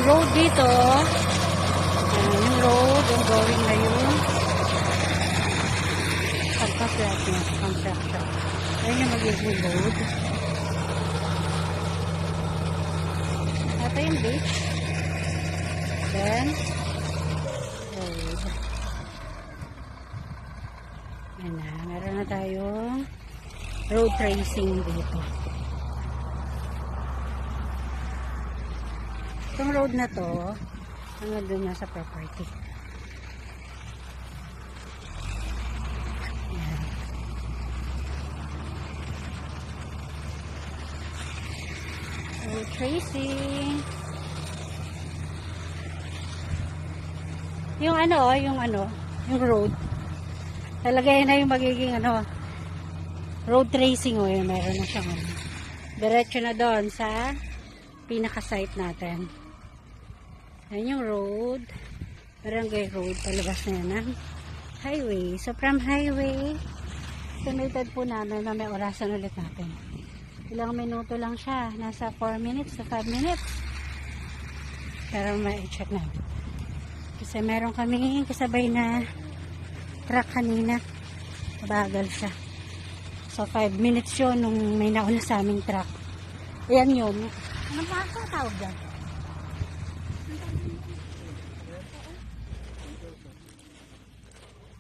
road dito. Yung road, yung going na yun. Pagka-flat niya, construction. Ayan yung magiging road. Ito yung beach. Then, road. Ayan na, meron na tayong road tracing dito. Itong road na to, hanggang doon na sa property. Ayan. Road tracing. Yung yung road. Talagay na yung magiging road tracing yun, meron na siyang diretso na doon sa pinaka-site natin. Ayan yung road, barangay road, palabas na yan ng highway. So from highway, estimated po namin na may orasan ulit natin. Ilang minuto lang siya, nasa 4 minutes to 5 minutes. Pero may check na. Kasi meron kami kasabay na truck kanina, mabagal siya. So 5 minutes yun nung may nauna sa aming truck. Ayan yun. Anong pa ako tawag dyan?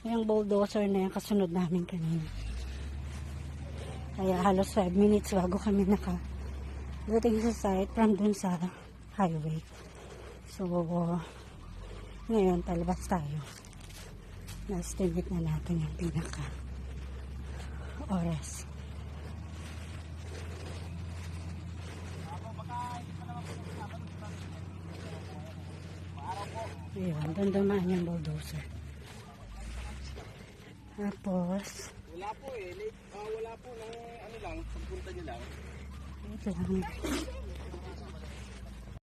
Yung bulldozer na yung kasunod namin kanina. Kaya halos 5 minutes bago kami dating sa site from dun sa highway. So ngayon talabas tayo. Na-estimate na natin yung pinaka oras. Ayun, doon dumaan yung bulldozer. Tapos wala po late. Wala po lang, pagpunta nyo lang. ito lang.